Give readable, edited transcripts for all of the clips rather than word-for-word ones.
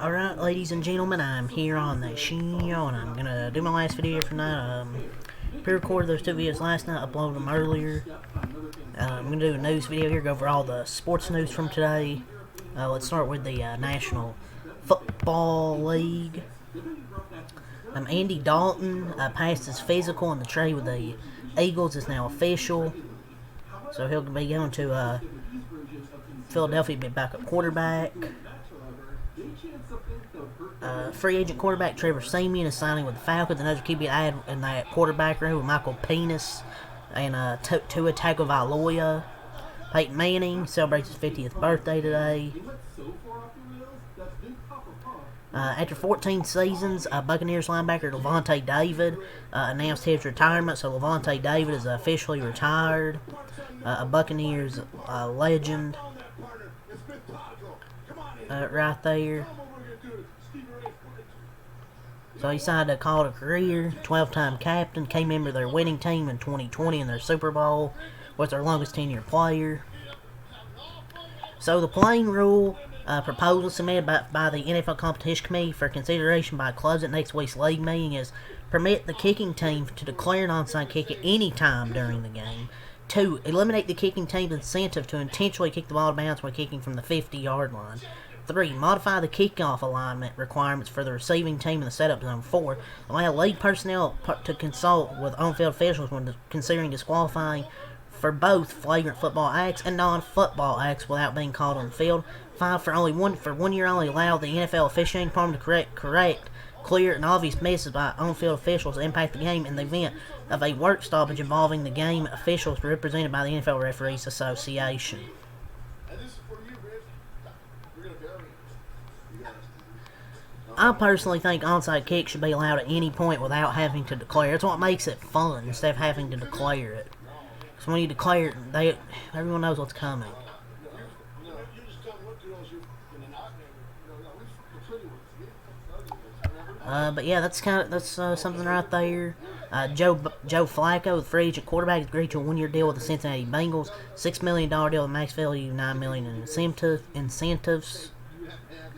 Alright, ladies and gentlemen, I'm here on the show, and I'm gonna do my last video for tonight. Pre-recorded those two videos last night, uploaded them earlier. I'm gonna do a news video here, go over all the sports news from today. Let's start with the National Football League. Andy Dalton passed his physical, and the trade with the Eagles is now official. So he'll be going to Philadelphia, be backup quarterback. Free agent quarterback Trevor Siemian is signing with the Falcons. Another QB add in that quarterback room with Michael Penis and Tua Tagovailoa. Peyton Manning celebrates his 50th birthday today. After 14 seasons, Buccaneers linebacker Levante David announced his retirement. So Levante David is officially retired. A Buccaneers legend right there. So he signed a call to career, 12-time captain, came member of their winning team in 2020 in their Super Bowl, was their longest tenure player. So the playing rule proposal submitted by the NFL Competition Committee for consideration by clubs at next week's league meeting is permit the kicking team to declare an onside kick at any time during the game. 2. Eliminate the kicking team's incentive to intentionally kick the ball to bounds when kicking from the 50-yard line. 3. Modify the kickoff alignment requirements for the receiving team in the setup zone. 4. Allow league personnel to consult with on-field officials when considering disqualifying for both flagrant football acts and non-football acts without being called on the field. 5. For 1 year only, allow the NFL officiating department to correct clear and obvious misses by on-field officials that impact the game in the event of a work stoppage involving the game officials represented by the NFL Referees Association. I personally think onside kicks should be allowed at any point without having to declare. It's what makes it fun instead of having to declare it. Because when you declare it, everyone knows what's coming. But yeah, that's something right there. Joe Flacco, the free agent quarterback, agreed to a 1-year deal with the Cincinnati Bengals. $6 million deal with max value, $9 million in incentives.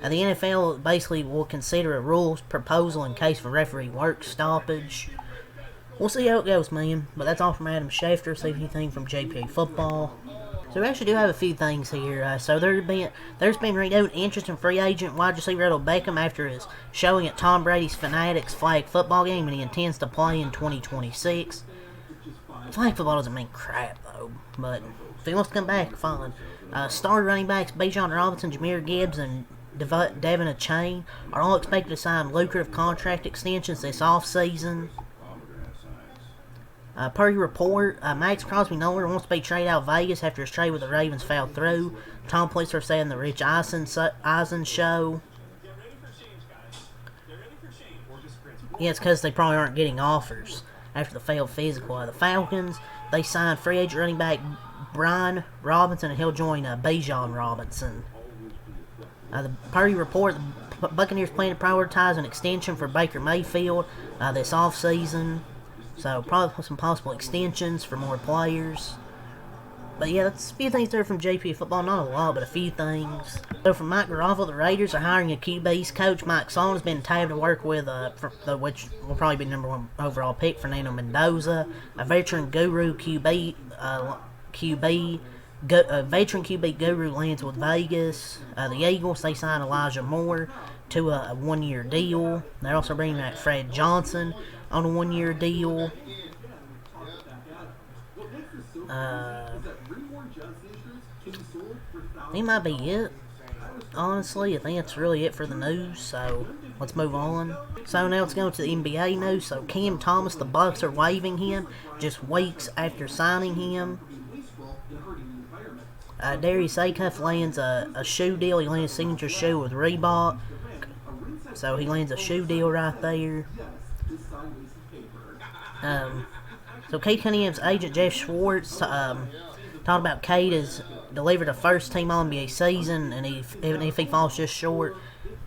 The NFL basically will consider a rules proposal in case of a referee work stoppage. We'll see how it goes, man. But that's all from Adam Schefter. See anything from JPA Football. So we actually do have a few things here. So there's been renewed interest in free agent wide receiver Odell Beckham after his showing at Tom Brady's Fanatics flag football game, and he intends to play in 2026. Flag football doesn't mean crap, though. But if he wants to come back, fine. Star running backs Bijan Robinson, Jahmyr Gibbs, and Devin Achane are all expected to sign lucrative contract extensions this offseason. Per your report, Max Crosby no longer wants to be traded out of Vegas after his trade with the Ravens fell through. Tom Pulitzer said in the Rich Eisen show. Yeah, it's because they probably aren't getting offers after the failed physical. The Falcons, they signed free agent running back Brian Robinson, and he'll join Bijan Robinson. The Purdy report, the Buccaneers plan to prioritize an extension for Baker Mayfield this offseason. So probably some possible extensions for more players. But yeah, that's a few things there from JP Football. Not a lot, but a few things. So from Mike Garoppolo, the Raiders are hiring a QB's coach. Mike Song has been tabbed to work with, which will probably be #1 overall pick, Fernando Mendoza, a veteran guru QB. Veteran QB guru lands with Vegas. The Eagles, they signed Elijah Moore to a 1-year deal. They're also bringing back Fred Johnson on a 1-year deal. That might be it. Honestly, I think that's really it for the news, so let's move on. So now let's go to the NBA news. So Cam Thomas, the Bucks are waiving him just weeks after signing him. Darius Acuff lands a shoe deal. He lands a signature shoe with Reebok. So he lands a shoe deal right there. So Cade Cunningham's agent Jeff Schwartz talked about Cade has delivered a first-team All-NBA season, and even if he falls just short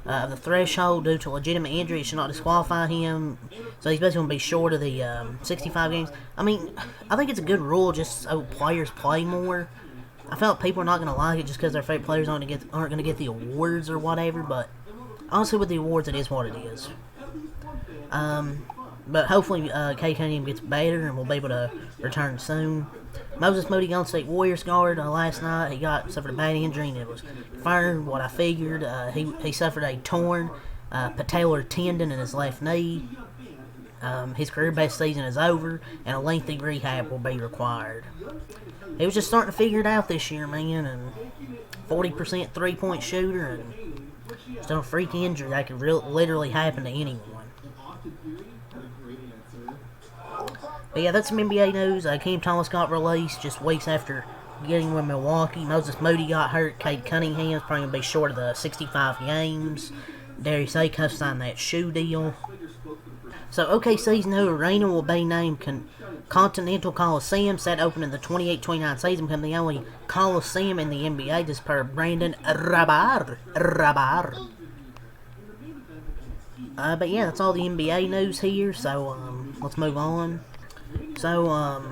of the threshold due to legitimate injury, it should not disqualify him. So he's basically going to be short of the 65 games. I mean, I think it's a good rule just so players play more. I felt people are not going to like it just because their favorite players aren't going to get the awards or whatever, but honestly with the awards it is what it is. But hopefully Cade Cunningham gets better and we'll be able to return soon. Moses Moody, Golden State Warriors guard, last night he suffered a bad injury and it was confirmed what I figured. He suffered a torn patellar tendon in his left knee. His career best season is over and a lengthy rehab will be required. He was just starting to figure it out this year, man, and 40% three-point shooter, and just a freak injury that could literally happen to anyone. But yeah, that's some NBA news. Cam Thomas got released just weeks after getting with Milwaukee. Moses Moody got hurt. Cade Cunningham's probably going to be short of the 65 games. Darius Acuff signed that shoe deal. So OKC's new arena will be named Continental Coliseum, set open in the 28-29 season, become the only Coliseum in the NBA, this per Brandon Rabar. But yeah, that's all the NBA news here, so let's move on. So,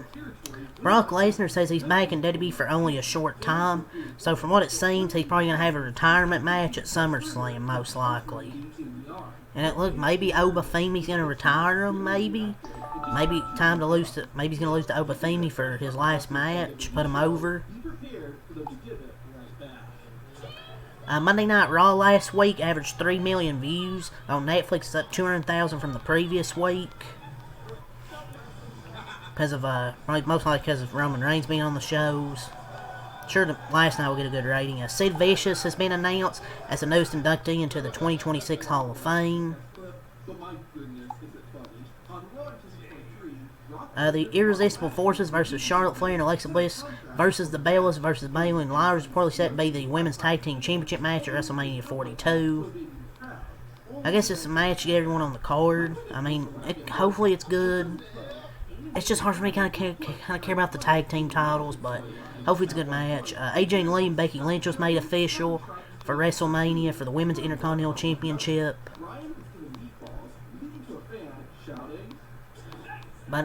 Brock Lesnar says he's back in WWE for only a short time, so from what it seems, he's probably going to have a retirement match at SummerSlam, most likely. And it looked, maybe Obafemi's going to retire him, maybe. Maybe time to lose to, maybe he's going to lose to Obafemi for his last match, put him over. Monday Night Raw last week averaged 3 million views. On Netflix, it's up 200,000 from the previous week. Because of, most likely because of Roman Reigns being on the shows. Sure, last night we'll get a good rating. Sid Vicious has been announced as the newest inductee into the 2026 Hall of Fame. The Irresistible Forces versus Charlotte Flair and Alexa Bliss versus the Bellas versus Bayley and Lyra is reportedly set to be the Women's Tag Team Championship match at WrestleMania 42. I guess it's a match to get everyone on the card. I mean, hopefully it's good. It's just hard for me to kind of care about the tag team titles, but hopefully it's a good match. AJ Lee and Becky Lynch was made official for WrestleMania for the Women's Intercontinental Championship. But,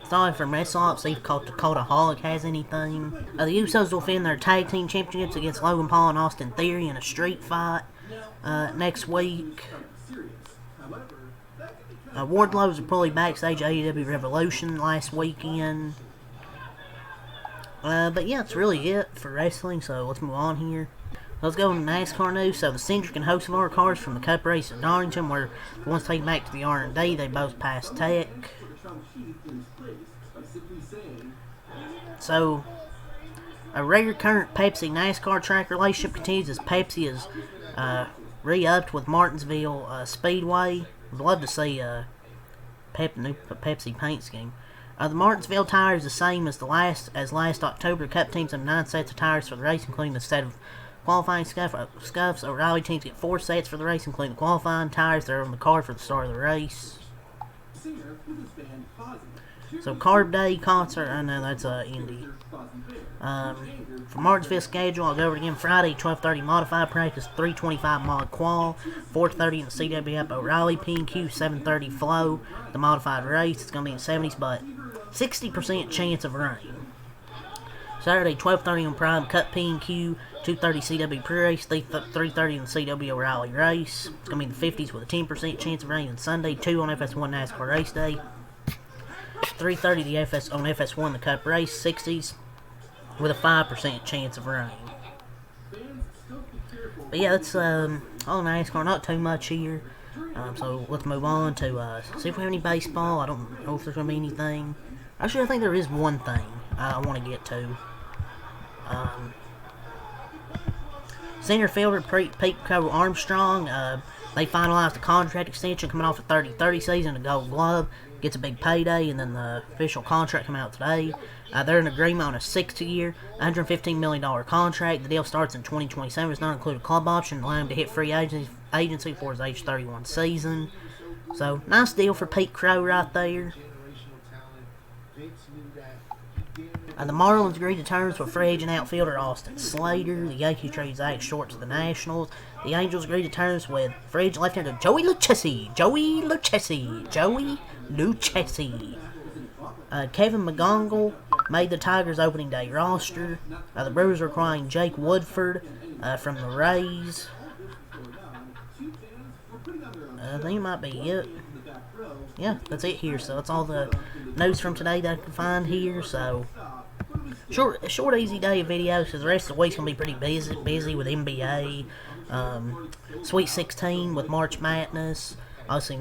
sorry from WrestleOps, see if Cultaholic has anything. The Usos will defend their tag team championships against Logan Paul and Austin Theory in a street fight next week. Wardlow was reportedly backstage at AEW Revolution last weekend. But yeah, that's really it for wrestling, so let's move on here. Let's go into NASCAR news. So the Cindric and Hocevar cars from the Cup race at Darlington were the ones taken back to the R&D. They both passed tech. So a regular current Pepsi NASCAR track relationship continues as Pepsi is re-upped with Martinsville Speedway. I'd love to see new Pepsi paint scheme. The Martinsville tire is the same as last October. Cup teams have 9 sets of tires for the race, including the set of qualifying scuffs. O'Reilly teams get 4 sets for the race, including the qualifying tires that are on the car for the start of the race. So Carb Day concert, I know that's Indy. For Martinsville schedule, I'll go over it again. Friday, 12:30 modified practice, 3:25 mod qual, 4:30 in the CW up O'Reilly P&Q, 7:30 flow. The modified race, it's going to be in the 70s, but 60% chance of rain. Saturday, 12:30 on Prime, cut P&Q, 2:30 CW pre-race, 3:30 in the CW O'Reilly race. It's going to be in the 50s with a 10% chance of rain. And Sunday, 2 on FS1 NASCAR race day, 3:30 on FS1 the Cup race, 60s with a 5% chance of rain. But yeah, that's all NASCAR, not too much here. So let's move on to see if we have any baseball. I don't know if there's going to be anything. Actually, I think there is one thing I want to get to. Center fielder Pete Crow Armstrong, they finalized a contract extension coming off a 30-30 season, a Gold Glove, gets a big payday, and then the official contract coming out today. They're in agreement on a 6-year, $115 million contract. The deal starts in 2027. Does not include a club option, allowing him to hit free agency for his age 31 season. So, nice deal for Pete Crow right there. The Marlins agreed to terms with free agent outfielder Austin Slater. The Yankees traded Zach Short to the Nationals. The Angels agreed to terms with free agent left-hander Joey Lucchesi. Kevin McGonagall made the Tigers opening day roster. The Brewers are acquiring Jake Woodford from the Rays. I think it might be it. Yeah, that's it here. So that's all the news from today that I can find here. So short, easy day of videos because the rest of the week's gonna be pretty busy with NBA, Sweet 16 with March Madness. Obviously,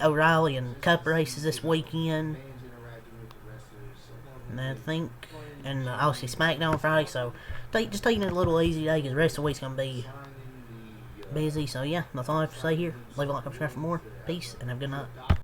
O'Reilly and Cup races this weekend, and obviously SmackDown Friday. So just taking it a little easy today because the rest of the week's gonna be busy. So yeah, that's all I have to say here. Leave a like, subscribe for more. Peace, and have a good night.